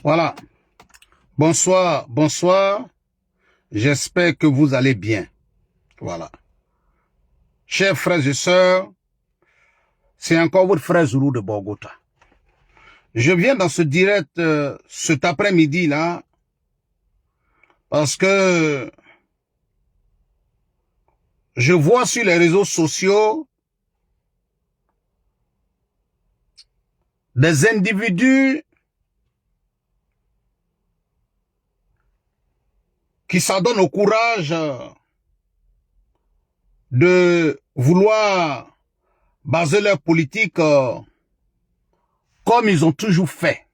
Voilà. Bonsoir, bonsoir. J'espère que vous allez bien. Voilà. Chers frères et sœurs, c'est encore votre frère Zulu de Bogota. Je viens dans ce direct cet après-midi-là parce que je vois sur les réseaux sociaux des individus qui s'adonnent au courage de vouloir baser leur politique comme ils ont toujours fait.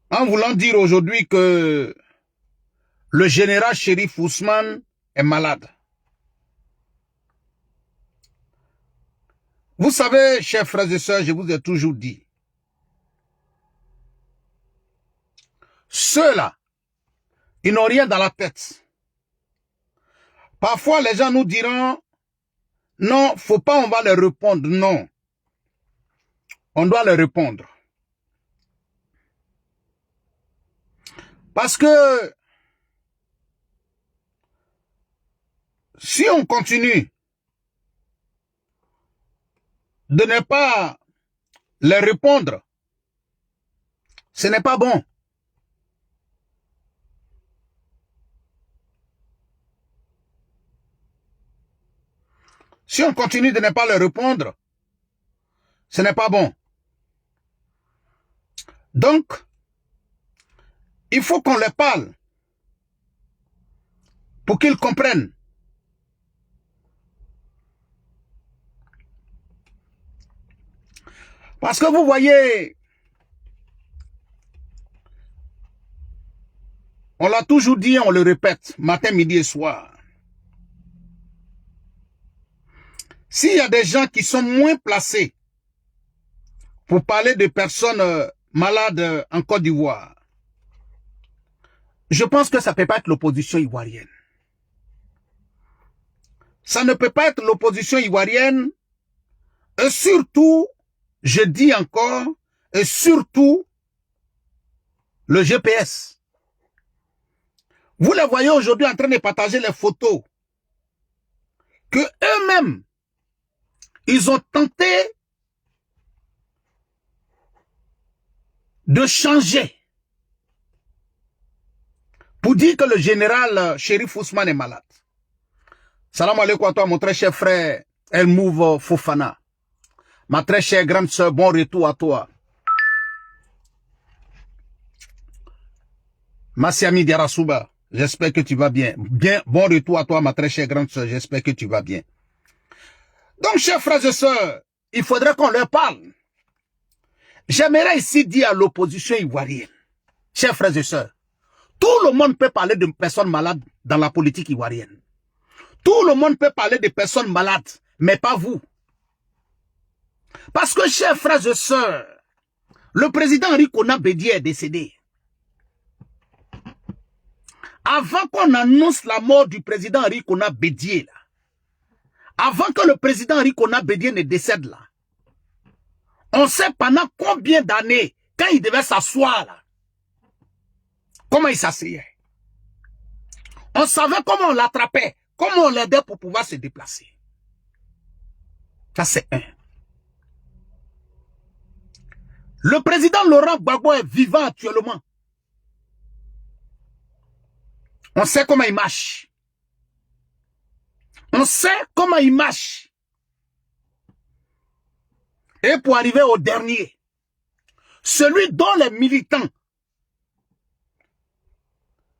En voulant dire aujourd'hui que le général Chérif Ousmane est malade. Vous savez, chers frères et sœurs, je vous ai toujours dit, ceux-là, ils n'ont rien dans la tête. Parfois, les gens nous diront, non, faut pas, on va leur répondre. Non, on doit leur répondre. Parce que si on continue de ne pas leur répondre, ce n'est pas bon. Si on continue de ne pas leur répondre, ce n'est pas bon. Donc, il faut qu'on leur parle pour qu'ils comprennent. Parce que vous voyez, on l'a toujours dit, on le répète, matin, midi et soir. S'il y a des gens qui sont moins placés pour parler de personnes malades en Côte d'Ivoire, je pense que ça ne peut pas être l'opposition ivoirienne. Ça ne peut pas être l'opposition ivoirienne. Et surtout, je dis encore, et surtout, le GPS. Vous les voyez aujourd'hui en train de partager les photos que eux-mêmes, ils ont tenté de changer pour dire que le général Chérif Ousmane est malade. Salam alaikum à toi, mon très cher frère El Mouv Fofana. Ma très chère grande sœur, bon retour à toi. Massiami Diarasouba, j'espère que tu vas bien. Bon retour à toi, ma très chère grande sœur, j'espère que tu vas bien. Donc, chers frères et sœurs, il faudrait qu'on leur parle. J'aimerais ici dire à l'opposition ivoirienne, chers frères et sœurs, tout le monde peut parler de personnes malades dans la politique ivoirienne. Tout le monde peut parler de personnes malades, mais pas vous. Parce que, chers frères et sœurs, le président Henri Konan Bédié est décédé. Avant qu'on annonce la mort du président Henri Konan Bédié, là, avant que le président Henri Konan Bédié ne décède là, on sait pendant combien d'années, quand il devait s'asseoir là, comment il s'asseyait. On savait comment on l'attrapait, comment on l'aidait pour pouvoir se déplacer. Ça c'est un. Le président Laurent Gbagbo est vivant actuellement. On sait comment il marche. On sait comment il marche. Et pour arriver au dernier, celui dont les militants,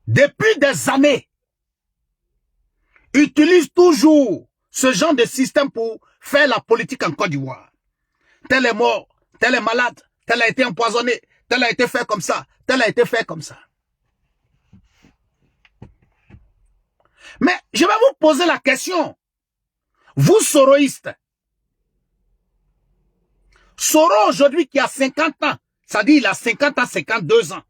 depuis des années, utilisent toujours ce genre de système pour faire la politique en Côte d'Ivoire. Tel est mort, tel est malade, tel a été empoisonné, tel a été fait comme ça, tel a été fait comme ça. Mais je vais vous poser la question. Vous, soroïstes, Soro aujourd'hui qui a 50 ans, ça dit il a 50 ans, 52 ans.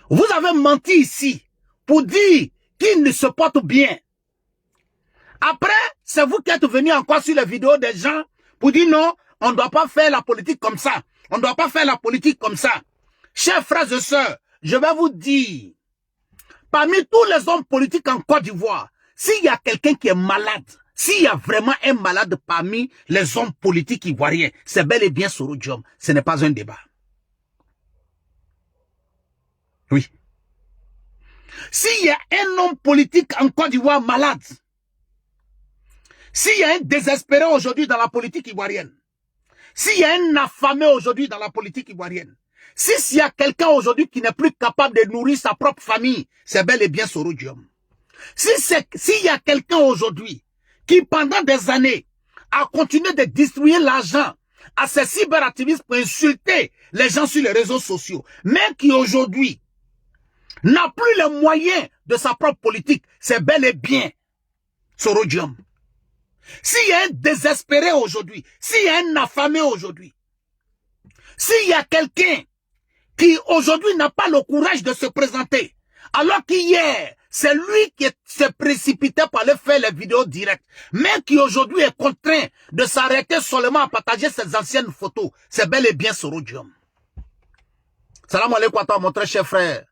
Vous avez menti ici pour dire qu'il ne se porte bien. Après, c'est vous qui êtes venu encore sur les vidéos des gens pour dire non, On ne doit pas faire la politique comme ça. On ne doit pas faire la politique comme ça. Chers frères et sœurs, je vais vous dire, parmi tous les hommes politiques en Côte d'Ivoire, s'il y a quelqu'un qui est malade, s'il y a vraiment un malade parmi les hommes politiques ivoiriens, c'est bel et bien Soro Diom. Ce n'est pas un débat. Oui. S'il y a un homme politique en Côte d'Ivoire malade, s'il y a un désespéré aujourd'hui dans la politique ivoirienne, s'il y a un affamé aujourd'hui dans la politique ivoirienne, s'il y a quelqu'un aujourd'hui qui n'est plus capable de nourrir sa propre famille, c'est bel et bien Soro Diom. S'il y a quelqu'un aujourd'hui qui pendant des années a continué de distribuer l'argent à ces cyberactivistes pour insulter les gens sur les réseaux sociaux, mais qui aujourd'hui n'a plus les moyens de sa propre politique, c'est bel et bien Soro Diom. S'il y a un désespéré aujourd'hui, s'il y a un affamé aujourd'hui, s'il y a quelqu'un qui aujourd'hui n'a pas le courage de se présenter, alors qu'hier, c'est lui qui s'est précipité pour aller faire les vidéos directes, mais qui aujourd'hui est contraint de s'arrêter seulement à partager ses anciennes photos, c'est bel et bien Soro Diom. Salam alaikum à toi, mon très cher frère.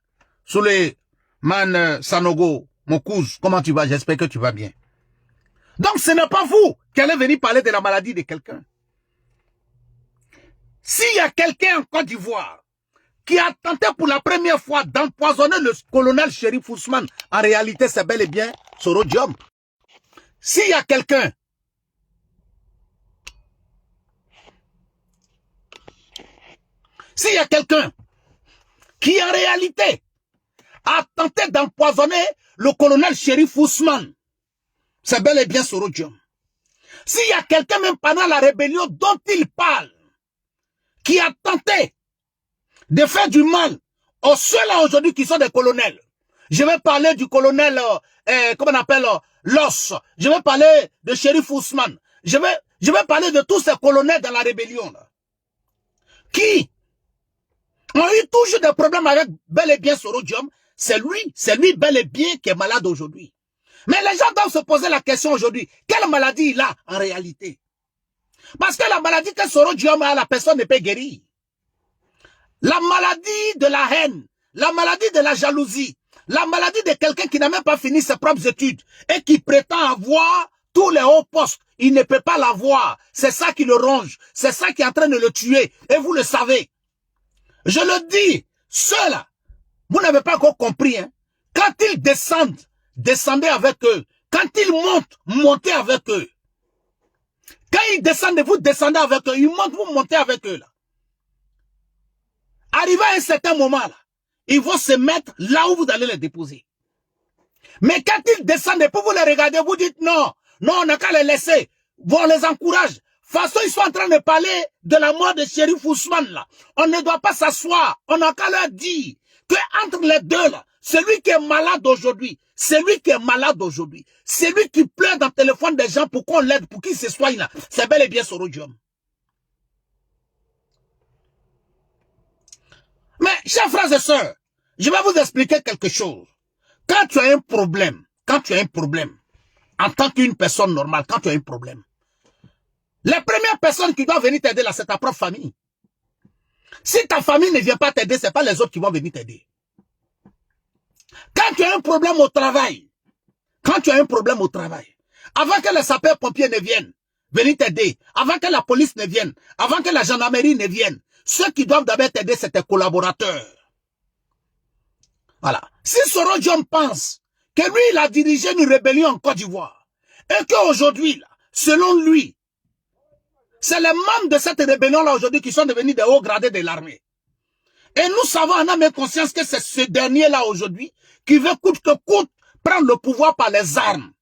Suleiman Sanogo, mon cousin, comment tu vas? J'espère que tu vas bien. Donc ce n'est pas vous qui allez venir parler de la maladie de quelqu'un. S'il y a quelqu'un en Côte d'Ivoire qui a tenté pour la première fois d'empoisonner le colonel Chérif Ousmane, en réalité c'est bel et bien Soro Diom. S'il y a quelqu'un qui en réalité a tenté d'empoisonner le colonel Chérif Ousmane, c'est bel et bien Soro Diom. S'il y a quelqu'un même pendant la rébellion dont il parle, qui a tenté de faire du mal aux ceux-là aujourd'hui qui sont des colonels. Je vais parler du colonel, comment on appelle, Loss. Je vais parler de Chérif Ousmane. Je vais parler de tous ces colonels dans la rébellion, là, qui ont eu toujours des problèmes avec bel et bien Soro Diom. C'est lui bel et bien qui est malade aujourd'hui. Mais les gens doivent se poser la question aujourd'hui, quelle maladie il a en réalité? Parce que la maladie que Soro Diom a, la personne ne peut guérir. La maladie de la haine, la maladie de la jalousie, la maladie de quelqu'un qui n'a même pas fini ses propres études et qui prétend avoir tous les hauts postes, il ne peut pas l'avoir. C'est ça qui le ronge, c'est ça qui est en train de le tuer et vous le savez. Je le dis, ceux-là, vous n'avez pas encore compris, hein? Quand ils descendent, descendez avec eux. Quand ils montent, montez avec eux. Quand ils descendent, vous descendez avec eux. Ils montent, vous montez avec eux, là. Arrivé à un certain moment, là, ils vont se mettre là où vous allez les déposer. Mais quand ils descendent et pour vous les regarder, vous dites non, on n'a qu'à les laisser. Bon, on les encourage. De toute façon, ils sont en train de parler de la mort de Chérif Ousmane, là. On ne doit pas s'asseoir. On n'a qu'à leur dire que entre les deux, là, celui qui est malade aujourd'hui, celui qui pleure dans le téléphone des gens pour qu'on l'aide, pour qu'il se soigne, là, c'est bel et bien Soro Diom. Mais, chers frères et sœurs, je vais vous expliquer quelque chose. Quand tu as un problème, en tant qu'une personne normale, quand tu as un problème, les premières personnes qui doivent venir t'aider là, c'est ta propre famille. Si ta famille ne vient pas t'aider, ce n'est pas les autres qui vont venir t'aider. Quand tu as un problème au travail, avant que les sapeurs-pompiers ne viennent venir t'aider, avant que la police ne vienne, avant que la gendarmerie ne vienne, ceux qui doivent d'abord t'aider, c'est tes collaborateurs. Voilà. Si Soro Diom pense que lui, il a dirigé une rébellion en Côte d'Ivoire, et qu'aujourd'hui, selon lui, c'est les membres de cette rébellion-là aujourd'hui qui sont devenus des hauts gradés de l'armée. Et nous savons en âme et conscience que c'est ce dernier-là aujourd'hui qui veut coûte que coûte prendre le pouvoir par les armes.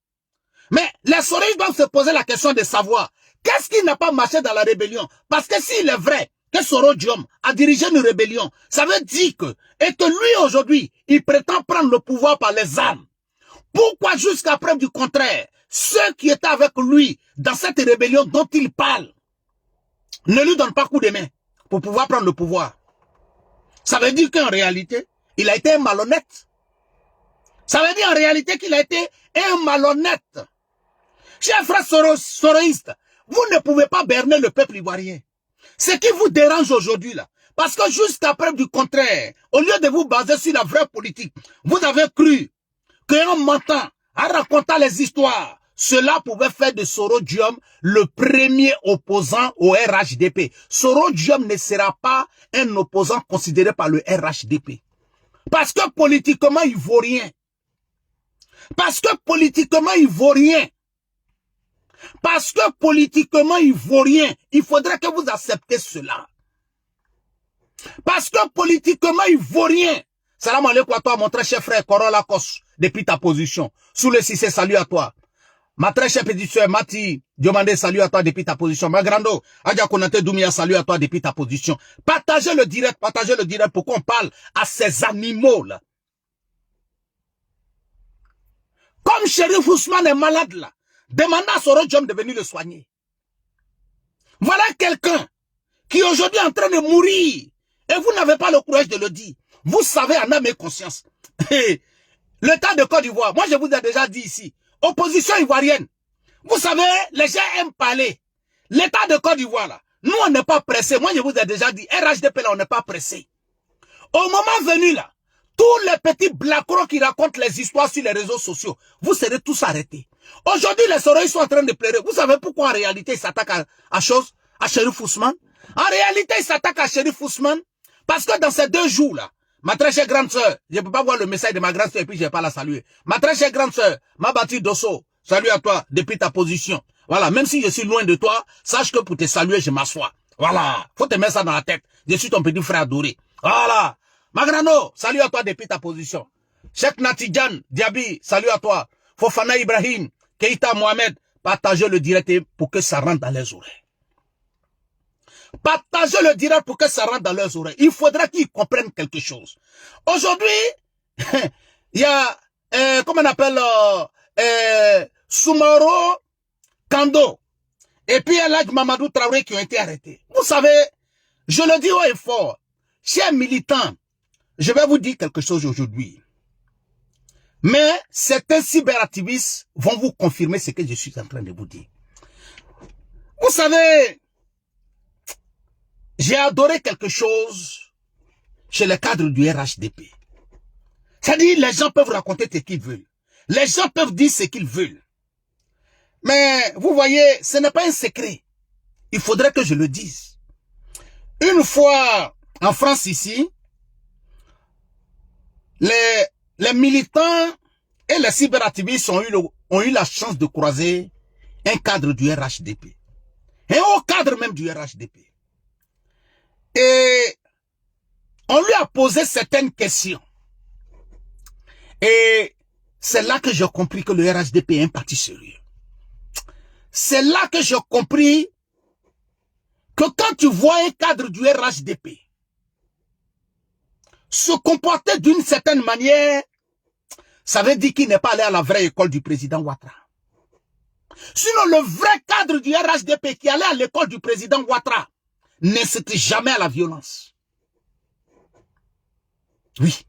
Mais les Soros doivent se poser la question de savoir qu'est-ce qui n'a pas marché dans la rébellion. Parce que s'il est vrai que Soro Diom a dirigé une rébellion, ça veut dire que, et que lui aujourd'hui, il prétend prendre le pouvoir par les armes. Pourquoi jusqu'à preuve du contraire, ceux qui étaient avec lui dans cette rébellion dont il parle, ne lui donnent pas coup de main pour pouvoir prendre le pouvoir? Ça veut dire qu'en réalité, il a été un malhonnête. Ça veut dire en réalité qu'il a été un malhonnête. Chers frères soroïstes, vous ne pouvez pas berner le peuple ivoirien. Ce qui vous dérange aujourd'hui là, parce que jusqu'à preuve du contraire, au lieu de vous baser sur la vraie politique, vous avez cru qu'en mentant, en racontant les histoires, cela pouvait faire de Soro Diom le premier opposant au RHDP. Soro Diom ne sera pas un opposant considéré par le RHDP. Parce que politiquement, il ne vaut rien. Parce que politiquement, il ne vaut rien. Parce que politiquement, il ne vaut rien. Il faudrait que vous acceptez cela. Parce que politiquement, il ne vaut rien. Salam alaikum à toi, mon très cher frère Korola Kos, depuis ta position. Sous le Cissé, salut à toi. Ma très chère petite soeur Mati Diomandé, salut à toi depuis ta position. Ma grando, Adja Konate Doumia, salut à toi depuis ta position. Partagez le direct pour qu'on parle à ces animaux-là. Comme Chérif Ousmane est malade là, demandez à Soro Diom de venir le soigner. Voilà quelqu'un qui aujourd'hui est en train de mourir. Et vous n'avez pas le courage de le dire. Vous savez en âme et conscience. L'État de Côte d'Ivoire, moi je vous ai déjà dit ici, opposition ivoirienne. Vous savez, les gens aiment parler. L'État de Côte d'Ivoire là, nous on n'est pas pressé. Moi je vous ai déjà dit, RHDP là on n'est pas pressé. Au moment venu là, tous les petits blacros qui racontent les histoires sur les réseaux sociaux, vous serez tous arrêtés. Aujourd'hui les Soroïs sont en train de pleurer. Vous savez pourquoi en réalité ils s'attaquent à Chérif Ousmane? En réalité ils s'attaquent à Chérif Ousmane parce que dans ces 2 jours là, ma très chère grande sœur, je ne peux pas voir le message de ma grande sœur et puis je ne vais pas la saluer. Ma très chère grande sœur, Mabati Dosso, salut à toi depuis ta position. Voilà, même si je suis loin de toi, sache que pour te saluer, je m'assois. Voilà, faut te mettre ça dans la tête. Je suis ton petit frère adoré. Voilà. Magrano, salut à toi depuis ta position. Cheikh Natidjan, Diaby, salut à toi. Fofana Ibrahim, Keita Mohamed, partagez le direct pour que ça rentre dans les oreilles. Partagez le direct pour que ça rentre dans leurs oreilles. Il faudrait qu'ils comprennent quelque chose. Aujourd'hui, il y a, comment on appelle, Soumaro Kando. Et puis il y a l'âge Mamadou Traoré qui ont été arrêtés. Vous savez, je le dis haut et fort, chers militants, je vais vous dire quelque chose aujourd'hui. Mais certains cyberactivistes vont vous confirmer ce que je suis en train de vous dire. Vous savez, j'ai adoré quelque chose chez les cadres du RHDP. C'est-à-dire, les gens peuvent raconter ce qu'ils veulent. Les gens peuvent dire ce qu'ils veulent. Mais, vous voyez, ce n'est pas un secret. Il faudrait que je le dise. Une fois, en France ici, les militants et les cyberactivistes ont eu la chance de croiser un cadre du RHDP. Un haut cadre même du RHDP. Et on lui a posé certaines questions. Et c'est là que j'ai compris que le RHDP est un parti sérieux. C'est là que j'ai compris que quand tu vois un cadre du RHDP se comporter d'une certaine manière, ça veut dire qu'il n'est pas allé à la vraie école du président Ouattara. Sinon, le vrai cadre du RHDP qui allait à l'école du président Ouattara n'incitait jamais à la violence. Oui.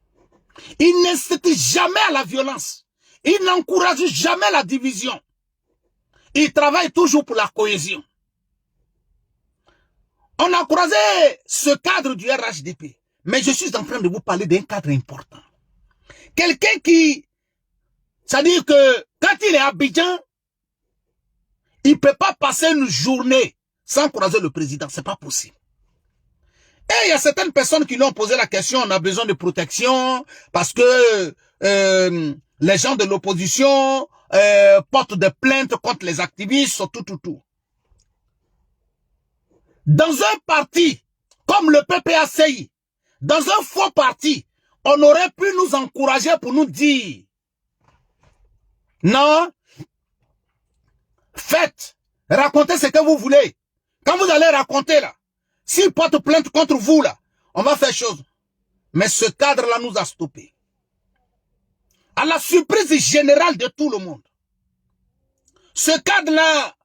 Il n'incitait jamais à la violence. Il n'encourage jamais la division. Il travaille toujours pour la cohésion. On a croisé ce cadre du RHDP. Mais je suis en train de vous parler d'un cadre important. Quelqu'un qui, c'est-à-dire que quand il est à Abidjan, il ne peut pas passer une journée sans croiser le président. C'est pas possible. Et il y a certaines personnes qui lui ont posé la question, on a besoin de protection parce que les gens de l'opposition portent des plaintes contre les activistes, tout. Dans un parti comme le PPACI, dans un faux parti, on aurait pu nous encourager pour nous dire non, faites, racontez ce que vous voulez. Quand vous allez raconter là, s'ils portent plainte contre vous là, on va faire chose. Mais ce cadre-là nous a stoppés. À la surprise générale de tout le monde. Ce cadre-là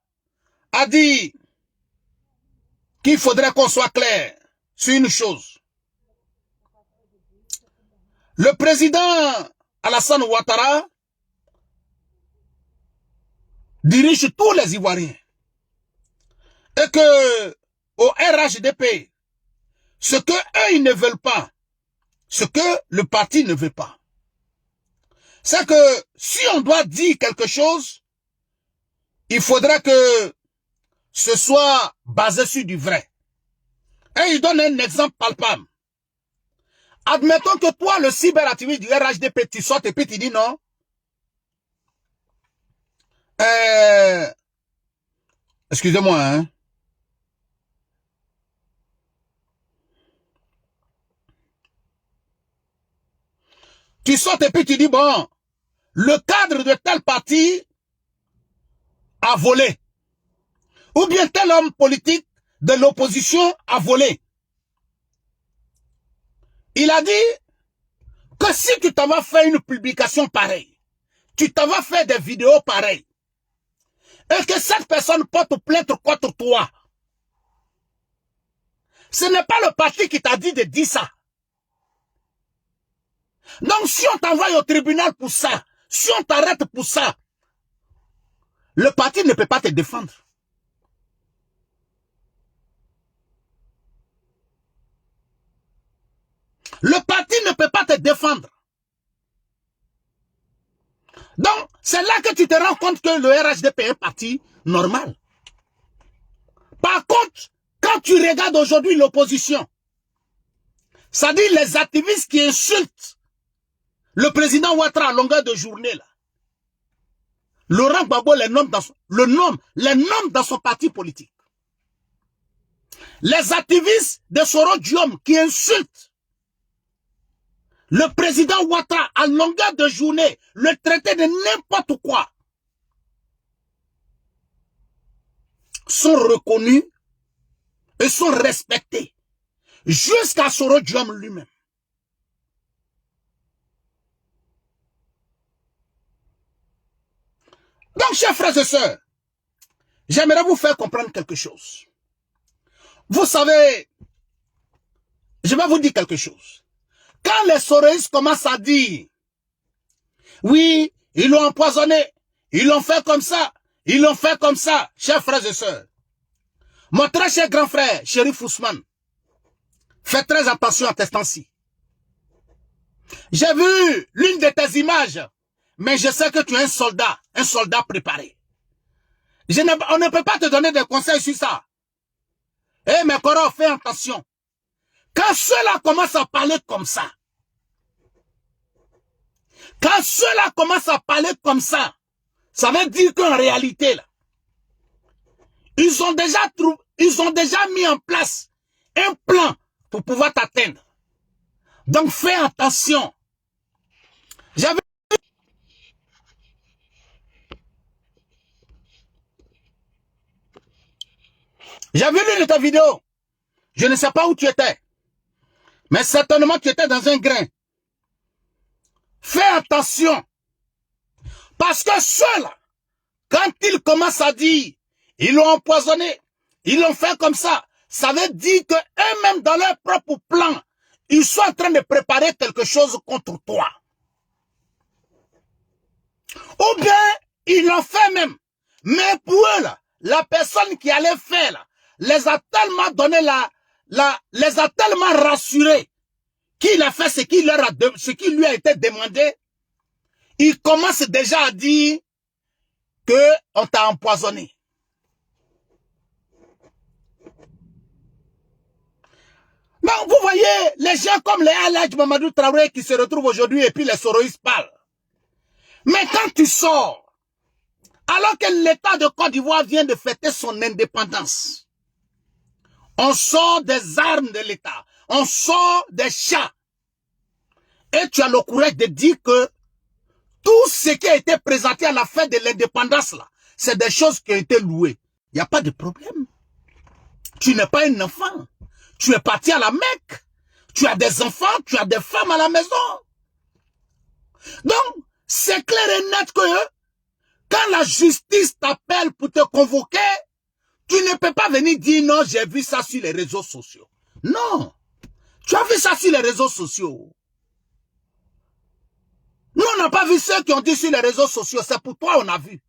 a dit qu'il faudrait qu'on soit clair sur une chose. Le président Alassane Ouattara dirige tous les Ivoiriens. et que au RHDP, ce que eux ils ne veulent pas, ce que le parti ne veut pas, c'est que si on doit dire quelque chose, il faudra que ce soit basé sur du vrai. Et il donne un exemple palpable. Admettons que toi, le cyberactiviste du RHDP, tu sortes et puis tu dis non. Excusez-moi, hein. Tu sortes et puis tu dis, bon, le cadre de tel parti a volé. Ou bien tel homme politique de l'opposition a volé. Il a dit que si tu t'en vas faire une publication pareille, tu t'en vas faire des vidéos pareilles, et que cette personne porte plainte contre toi, ce n'est pas le parti qui t'a dit de dire ça. Donc si on t'envoie au tribunal pour ça, si on t'arrête pour ça, le parti ne peut pas te défendre. Le parti ne peut pas te défendre. Donc, c'est là que tu te rends compte que le RHDP est un parti normal. Par contre, quand tu regardes aujourd'hui l'opposition, ça dit les activistes qui insultent le président Ouattara à longueur de journée, là. Laurent Gbagbo les nomme dans son parti politique. Les activistes de Soro Diom qui insultent le président Ouattara à longueur de journée, le traité de n'importe quoi, sont reconnus et sont respectés jusqu'à Soro Diom lui-même. Donc, chers frères et sœurs, j'aimerais vous faire comprendre quelque chose. Vous savez, je vais vous dire quelque chose. Quand les soroïstes commencent à dire, oui, ils l'ont empoisonné, ils l'ont fait comme ça, ils l'ont fait comme ça, chers frères et sœurs, mon très cher grand frère, Chérif Ousmane, fais très attention à tes temps-ci. J'ai vu l'une de tes images, mais je sais que tu es un soldat préparé. On ne peut pas te donner des conseils sur ça. Eh, mais Koro, fais attention. Quand ceux-là commencent à parler comme ça, ça veut dire qu'en réalité, là, ils ont déjà mis en place un plan pour pouvoir t'atteindre. Donc fais attention. J'ai vu l'une de ta vidéo. Je ne sais pas où tu étais. Mais certainement tu étais dans un grain. Fais attention. Parce que ceux-là, quand ils commencent à dire, ils l'ont empoisonné, ils l'ont fait comme ça, ça veut dire que eux-mêmes dans leur propre plan, ils sont en train de préparer quelque chose contre toi. Ou bien, ils l'ont fait même. Mais pour eux, là, la personne qui allait faire, là, les a tellement donné les a tellement rassurés qu'il a fait ce qui lui a été demandé. Il commence déjà à dire que on t'a empoisonné. Donc, vous voyez, les gens comme les Alhadj Mamadou Traoré qui se retrouvent aujourd'hui et puis les soroïstes parlent. Mais quand tu sors, alors que l'État de Côte d'Ivoire vient de fêter son indépendance, on sort des armes de l'État, on sort des chats. Et tu as le courage de dire que tout ce qui a été présenté à la fin de l'indépendance, là, c'est des choses qui ont été louées. Il n'y a pas de problème. Tu n'es pas un enfant. Tu es parti à la Mecque. Tu as des enfants, tu as des femmes à la maison. Donc, c'est clair et net que quand la justice t'appelle pour te convoquer, tu ne peux pas venir dire non, j'ai vu ça sur les réseaux sociaux. Non. Tu as vu ça sur les réseaux sociaux. Nous, on n'a pas vu ceux qui ont dit sur les réseaux sociaux. C'est pour toi on a vu.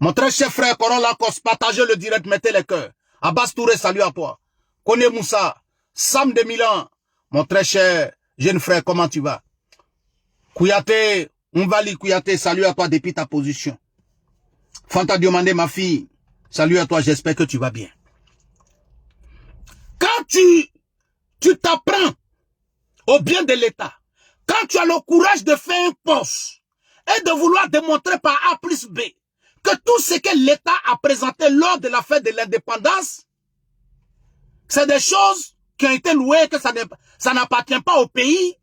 Mon très cher frère Coron Lacoste, partagez le direct, mettez les cœurs. Abbas Touré, salut à toi. Kone Moussa, Sam de Milan, mon très cher jeune frère, comment tu vas? Kouyaté, Mvali Kouyaté, salut à toi depuis ta position. Fanta Diomandé, ma fille, salut à toi, j'espère que tu vas bien. Quand tu t'apprends au bien de l'État, quand tu as le courage de faire un poste et de vouloir démontrer par A plus B que tout ce que l'État a présenté lors de la fête de l'indépendance, c'est des choses qui ont été louées, que ça n'appartient pas au pays.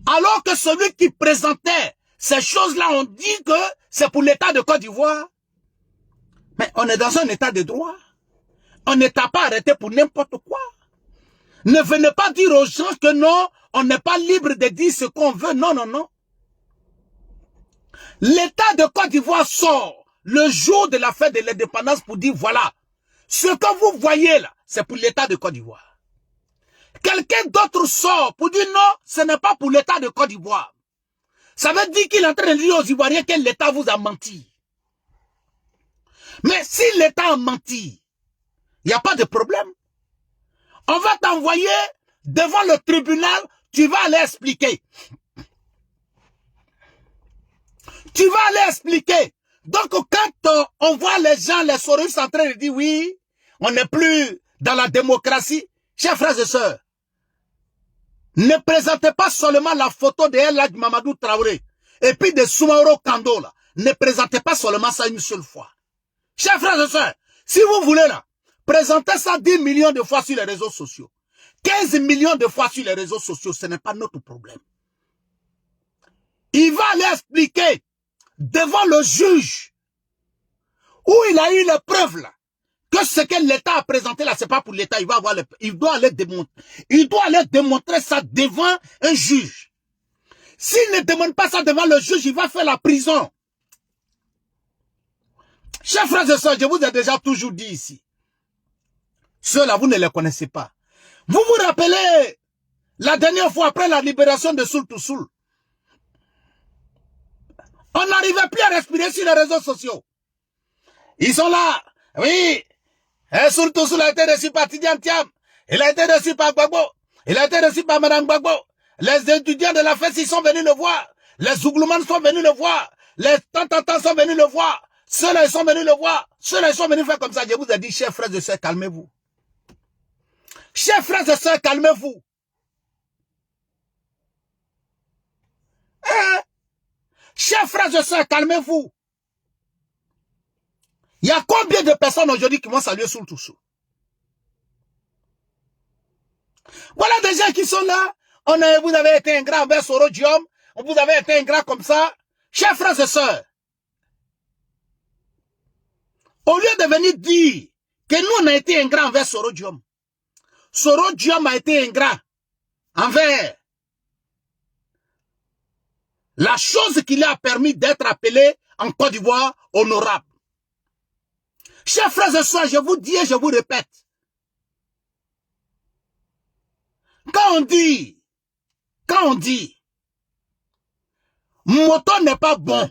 Alors que celui qui présentait ces choses-là, on dit que c'est pour l'État de Côte d'Ivoire. Mais on est dans un état de droit. On n'est pas arrêté pour n'importe quoi. Ne venez pas dire aux gens que non, on n'est pas libre de dire ce qu'on veut. Non, non, non. L'État de Côte d'Ivoire sort le jour de la fête de l'indépendance pour dire voilà, ce que vous voyez là, c'est pour l'État de Côte d'Ivoire. Quelqu'un d'autre sort pour dire non, ce n'est pas pour l'État de Côte d'Ivoire. Ça veut dire qu'il est en train de dire aux Ivoiriens que l'État vous a menti. Mais si l'État a menti, il n'y a pas de problème. On va t'envoyer devant le tribunal, tu vas aller expliquer. Tu vas aller expliquer. Donc quand on voit les gens, les souris en train de dire oui, on n'est plus dans la démocratie, chers frères et sœurs, ne présentez pas seulement la photo de El Hadj Mamadou Traoré et puis de Soumaoro Kando là. Ne présentez pas seulement ça une seule fois. Chers frères et sœurs, si vous voulez là, présentez ça 10 millions de fois sur les réseaux sociaux. 15 millions de fois sur les réseaux sociaux, ce n'est pas notre problème. Il va aller expliquer devant le juge où il a eu les preuves là que ce que l'État a présenté là, c'est pas pour l'État. Il doit aller démontrer ça devant un juge. S'il ne demande pas ça devant le juge, il va faire la prison. Chers frères et sœurs, je vous ai déjà toujours dit ici. Ceux-là, vous ne les connaissez pas. Vous vous rappelez la dernière fois après la libération de Soul to Soul? On n'arrivait plus à respirer sur les réseaux sociaux. Ils sont là. Oui. Soul to Soul a été reçu par Tidiane Thiam. Il a été reçu par Gbagbo. Il a été reçu par Madame Gbagbo. Les étudiants de la FES, ils sont venus le voir. Les Zougloumans sont venus le voir. Les Tantantans sont venus le voir. Ceux-là, ils sont venus le voir. Ceux-là, ils sont venus faire comme ça. Je vous ai dit, chers frères et sœurs, calmez-vous. Chers frères et sœurs, calmez-vous. Chers frères et sœurs, calmez-vous. Il y a combien de personnes aujourd'hui qui vont saluer Soul to Soul? Voilà des gens qui sont là. Vous avez été ingrat envers Soro Diom. Vous avez été ingrat comme ça. Chers frères et sœurs, au lieu de venir dire que nous, on a été ingrat envers Soro Diom, Soro Diom a été ingrat envers la chose qui lui a permis d'être appelé en Côte d'Ivoire honorable. Chers frères et sœurs, je vous dis et je vous répète, quand on dit, moto n'est pas bon,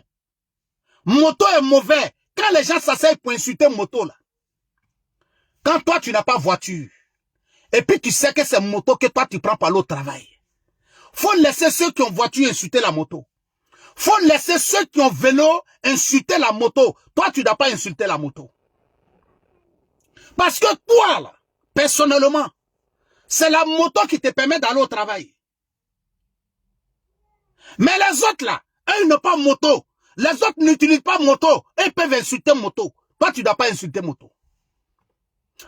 moto est mauvais, quand les gens s'asseyent pour insulter moto là, quand toi tu n'as pas voiture, et puis tu sais que c'est moto que toi tu prends pour aller au travail, faut laisser ceux qui ont voiture insulter la moto. Faut laisser ceux qui ont vélo insulter la moto. Toi, tu n'as pas insulté la moto. Parce que toi, là, personnellement, c'est la moto qui te permet d'aller au travail. Mais les autres, là, eux, ils n'ont pas moto. Les autres n'utilisent pas moto. Ils peuvent insulter moto. Toi, tu n'as pas insulté moto.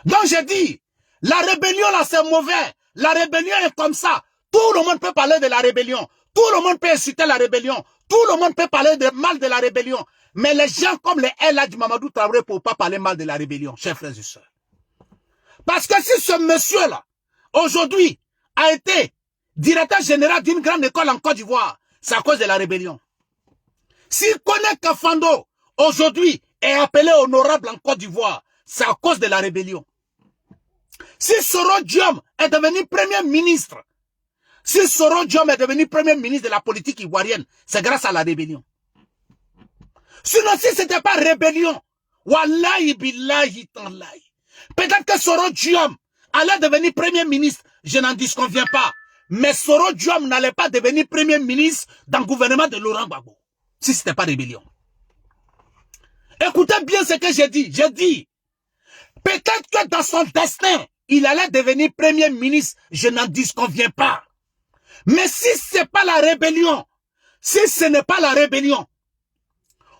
Donc, j'ai dit, la rébellion, là, c'est mauvais. La rébellion est comme ça. Tout le monde peut parler de la rébellion. Tout le monde peut insulter la rébellion. Tout le monde peut parler de mal de la rébellion. Mais les gens comme les El Hadj Mamadou Traoré ne peuvent pas parler mal de la rébellion, chers frères et sœurs. Parce que si ce monsieur-là, aujourd'hui, a été directeur général d'une grande école en Côte d'Ivoire, c'est à cause de la rébellion. S'il connaît Kafando, aujourd'hui, est appelé honorable en Côte d'Ivoire, c'est à cause de la rébellion. Si Soro Diom est devenu premier ministre, si Soro Diom est devenu premier ministre de la politique ivoirienne, c'est grâce à la rébellion. Sinon, si ce n'était pas rébellion, wallahi billahi tallahi, peut-être que Soro Diom allait devenir premier ministre, je n'en disconviens pas. Mais Soro Diom n'allait pas devenir premier ministre dans le gouvernement de Laurent Gbagbo, si ce n'était pas rébellion. Écoutez bien ce que j'ai dit. J'ai dit, peut-être que dans son destin, il allait devenir premier ministre, je n'en disconviens pas. Mais si ce n'est pas la rébellion, si ce n'est pas la rébellion,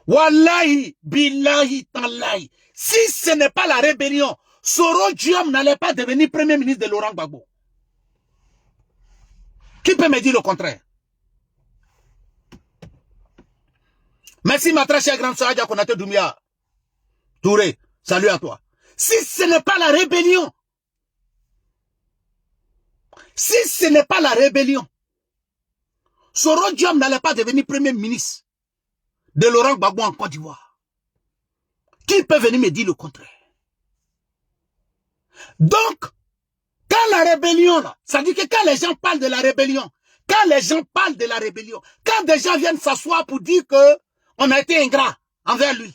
wallahi, billahi, tallahi, si ce n'est pas la rébellion, Soro Diom n'allait pas devenir premier ministre de Laurent Gbagbo. Qui peut me dire le contraire? Merci ma très chère grande soeur Adja Konaté Doumbia. Touré, salut à toi. Si ce n'est pas la rébellion, si ce n'est pas la rébellion, Soro Diom n'allait pas devenir premier ministre de Laurent Gbagbo en Côte d'Ivoire. Qui peut venir me dire le contraire? Donc, quand la rébellion, là, ça dit que quand les gens parlent de la rébellion, quand les gens parlent de la rébellion, quand des gens viennent s'asseoir pour dire que on a été ingrat envers lui,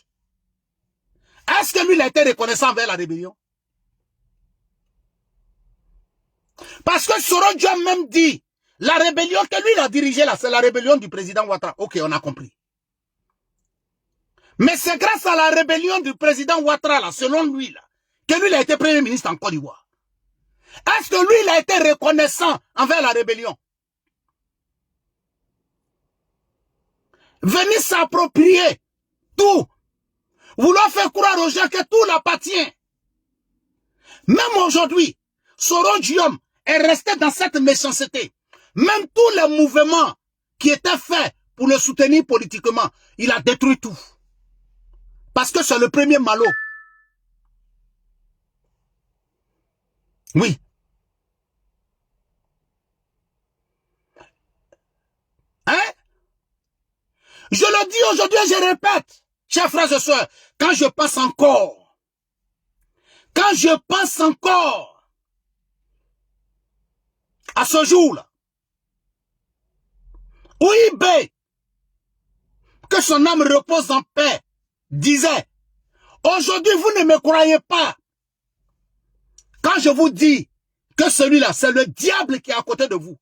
est-ce que lui il a été reconnaissant envers la rébellion? Parce que Soro Diom même dit, la rébellion que lui il a dirigée là, c'est la rébellion du président Ouattara. Ok, on a compris. Mais c'est grâce à la rébellion du président Ouattara là, selon lui là, que lui il a été premier ministre en Côte d'Ivoire. Est-ce que lui il a été reconnaissant envers la rébellion? Venir s'approprier tout, vouloir faire croire aux gens que tout l'appartient. Même aujourd'hui, Soro Diom est resté dans cette méchanceté. Même tous les mouvements qui étaient faits pour le soutenir politiquement, il a détruit tout. Parce que c'est le premier malot. Oui. Hein? Je le dis aujourd'hui et je répète, chers frères et sœurs, quand je pense encore à ce jour-là, Ouibé, que son âme repose en paix, disait, aujourd'hui vous ne me croyez pas quand je vous dis que celui-là, c'est le diable qui est à côté de vous.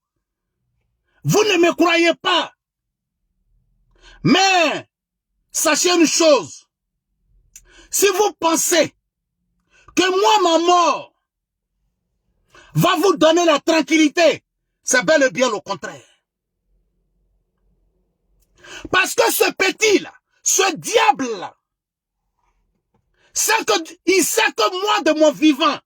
Vous ne me croyez pas. Mais, sachez une chose, si vous pensez que moi, ma mort, va vous donner la tranquillité, c'est bel et bien le contraire. Parce que ce petit-là, ce diable-là, il sait que moi, de mon vivant,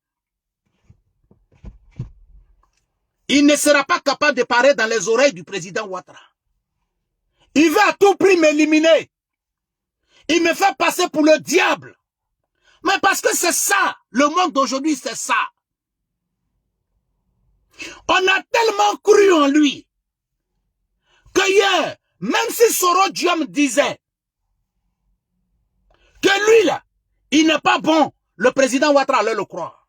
il ne sera pas capable de parler dans les oreilles du président Ouattara. Il veut à tout prix m'éliminer. Il me fait passer pour le diable. Mais parce que c'est ça, le monde d'aujourd'hui, c'est ça. On a tellement cru en lui que hier, même si Soro Diom disait que lui là, il n'est pas bon, le président Ouattara allait le croire.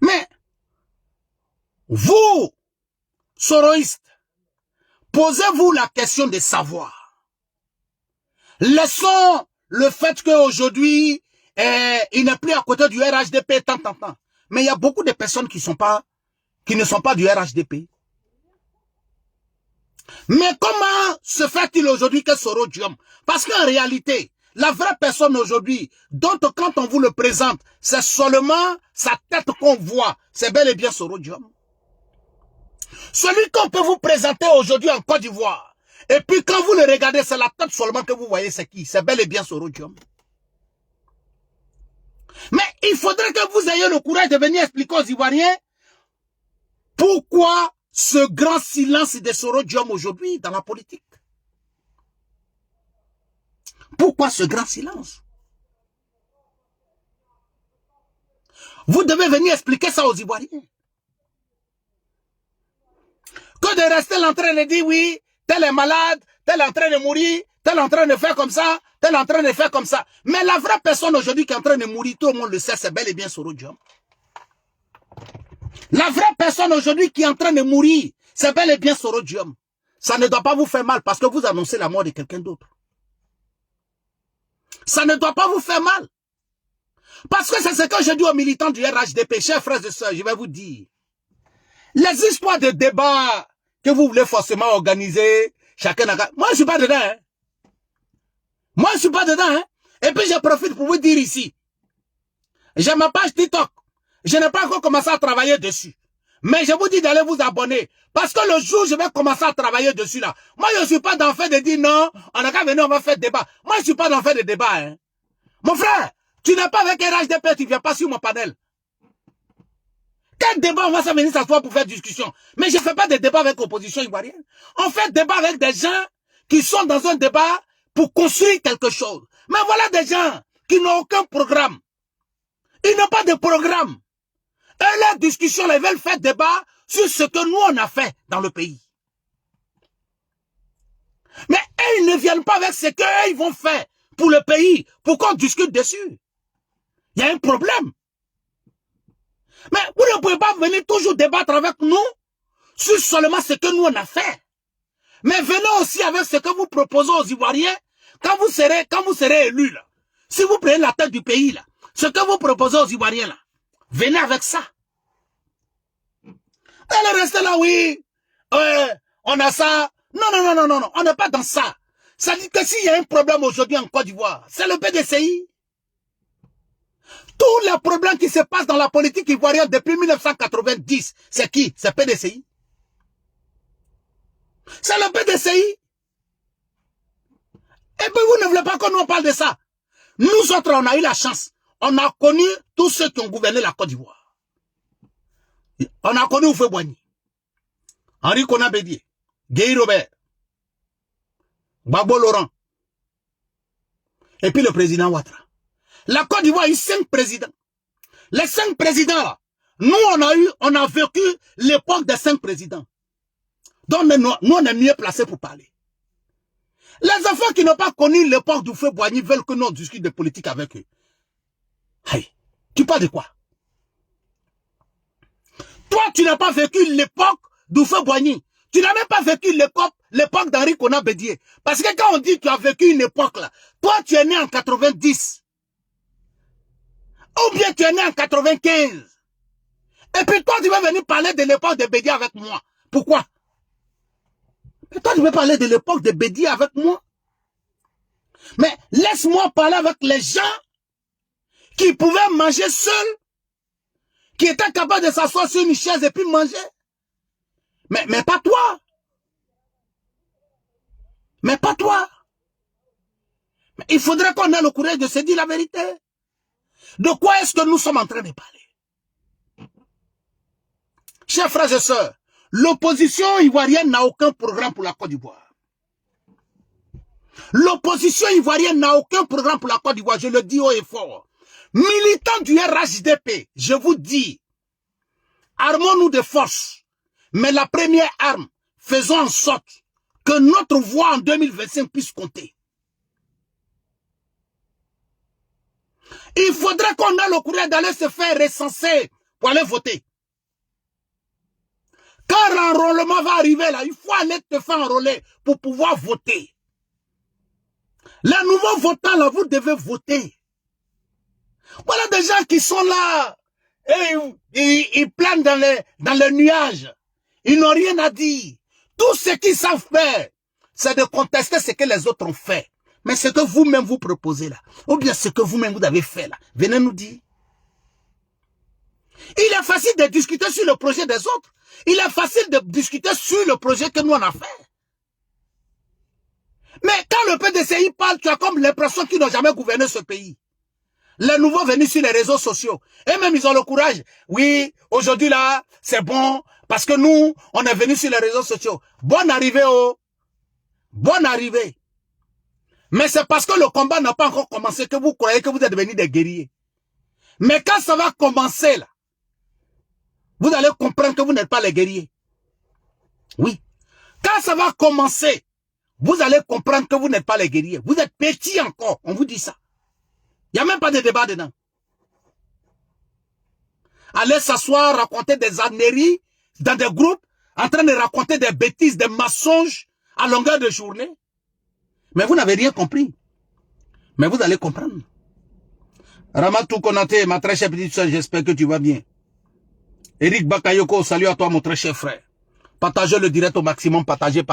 Mais, vous, soroïstes, posez-vous la question de savoir. Laissons le fait qu'aujourd'hui, il n'est plus à côté du RHDP, tant. Mais il y a beaucoup de personnes qui ne sont pas du RHDP. Mais comment se fait-il aujourd'hui que Soro Diom? Parce qu'en réalité, la vraie personne aujourd'hui, dont quand on vous le présente, c'est seulement sa tête qu'on voit. C'est bel et bien Soro Diom. Celui qu'on peut vous présenter aujourd'hui en Côte d'Ivoire. Et puis quand vous le regardez, c'est la tête seulement que vous voyez, c'est qui? C'est bel et bien Soro Diom. Mais il faudrait que vous ayez le courage de venir expliquer aux Ivoiriens pourquoi ce grand silence de Soro Diom aujourd'hui dans la politique. Pourquoi ce grand silence? Vous devez venir expliquer ça aux Ivoiriens. Que de rester en train de dire oui, tel est malade, tel est en train de mourir, tel est en train de faire comme ça, tel est en train de faire comme ça. Mais la vraie personne aujourd'hui qui est en train de mourir, tout le monde le sait, c'est bel et bien Soro Diom. La vraie personne aujourd'hui qui est en train de mourir, c'est bel et bien Sorodium. Ça ne doit pas vous faire mal parce que vous annoncez la mort de quelqu'un d'autre. Ça ne doit pas vous faire mal. Parce que c'est ce que je dis aux militants du RHDP, chers frères et sœurs, je vais vous dire. Les histoires de débat que vous voulez forcément organiser, chacun a... Moi, je ne suis pas dedans. Hein. Moi, je ne suis pas dedans. Hein. Et puis, je profite pour vous dire ici. J'ai ma page TikTok. Je n'ai pas encore commencé à travailler dessus. Mais je vous dis d'aller vous abonner. Parce que le jour où je vais commencer à travailler dessus là, moi je ne suis pas dans le fait de dire non, on n'a qu'à venir, on va faire débat. Moi je ne suis pas dans le fait de débat. Hein. Mon frère, tu n'es pas avec RHDP, tu ne viens pas sur mon panel. Quel débat on va venir s'asseoir pour faire discussion? Mais je ne fais pas de débat avec l'opposition ivoirienne. On fait débat avec des gens qui sont dans un débat pour construire quelque chose. Mais voilà des gens qui n'ont aucun programme. Ils n'ont pas de programme. Et leur discussion, ils veulent faire débat sur ce que nous, on a fait dans le pays. Mais eux, ils ne viennent pas avec ce qu'eux, ils vont faire pour le pays, pour qu'on discute dessus. Il y a un problème. Mais vous ne pouvez pas venir toujours débattre avec nous sur seulement ce que nous, on a fait. Mais venez aussi avec ce que vous proposez aux Ivoiriens quand vous serez élus, là. Si vous prenez la tête du pays, là, ce que vous proposez aux Ivoiriens, là, venez avec ça. Allez rester là, oui. On a ça. Non, on n'est pas dans ça. Ça dit que s'il y a un problème aujourd'hui en Côte d'Ivoire, c'est le PDCI. Tous les problèmes qui se passent dans la politique ivoirienne depuis 1990, c'est qui? C'est PDCI. C'est le PDCI. Et puis vous ne voulez pas qu'on nous parle de ça. Nous autres, on a eu la chance. On a connu tous ceux qui ont gouverné la Côte d'Ivoire. On a connu Oufé-Boigny, Henri Konan Bédié, Guy Robert, Gbagbo Laurent, et puis le président Ouattara. La Côte d'Ivoire a eu 5 présidents. Les 5 présidents là, nous on a vécu l'époque des 5 présidents. Donc nous on est mieux placés pour parler. Les enfants qui n'ont pas connu l'époque d'Oufé-Boigny veulent que nous on discute de politique avec eux. Hey, tu parles de quoi? Toi, tu n'as pas vécu l'époque d'Oufé-Boigny. Tu n'as même pas vécu l'époque d'Henri Konan Bédié. Parce que quand on dit que tu as vécu une époque là, toi tu es né en 90. Ou bien tu es né en 95. Et puis toi tu vas venir parler de l'époque de Bédié avec moi. Pourquoi? Et toi tu veux parler de l'époque de Bédié avec moi? Mais laisse-moi parler avec les gens qui pouvaient manger seuls, qui étaient capables de s'asseoir sur une chaise et puis manger. Mais pas toi. Mais pas toi. Mais il faudrait qu'on ait le courage de se dire la vérité. De quoi est-ce que nous sommes en train de parler? Chers frères et sœurs, l'opposition ivoirienne n'a aucun programme pour la Côte d'Ivoire. L'opposition ivoirienne n'a aucun programme pour la Côte d'Ivoire, je le dis haut et fort. Militants du RHDP, je vous dis, armons-nous de force. Mais la première arme, faisons en sorte que notre voix en 2025 puisse compter. Il faudrait qu'on ait le courage d'aller se faire recenser pour aller voter. Quand l'enrôlement va arriver là, il faut aller te faire enrôler pour pouvoir voter. Les nouveaux votants là, vous devez voter. Voilà des gens qui sont là et ils planent dans les nuages. Ils n'ont rien à dire. Tout ce qu'ils savent faire, c'est de contester ce que les autres ont fait. Mais ce que vous-même vous proposez là, ou bien ce que vous-même vous avez fait là, venez nous dire. Il est facile de discuter sur le projet des autres. Il est facile de discuter sur le projet que nous on a fait. Mais quand le PDCI parle, tu as comme l'impression qu'ils n'ont jamais gouverné ce pays. Les nouveaux venus sur les réseaux sociaux. Et même ils ont le courage. Oui, aujourd'hui là, c'est bon. Parce que nous, on est venus sur les réseaux sociaux. Bonne arrivée, oh. Bonne arrivée. Mais c'est parce que le combat n'a pas encore commencé que vous croyez que vous êtes devenus des guerriers. Mais quand ça va commencer là, vous allez comprendre que vous n'êtes pas les guerriers. Oui. Quand ça va commencer, vous allez comprendre que vous n'êtes pas les guerriers. Vous êtes petits encore. On vous dit ça. Il n'y a même pas de débat dedans. Allez s'asseoir, raconter des âneries dans des groupes. en train de raconter des bêtises, des mensonges à longueur de journée. Mais vous n'avez rien compris. Mais vous allez comprendre. Ramatou Konaté, ma très chère petite soeur, j'espère que tu vas bien. Eric Bakayoko, salut à toi mon très cher frère. Partagez le direct au maximum, partagez.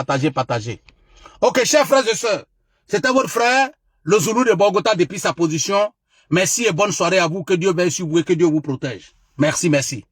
Ok, chers frères et sœurs, c'était votre frère, le Zoulou de Bogota depuis sa position. Merci et bonne soirée à vous, que Dieu veille sur vous et que Dieu vous protège. Merci.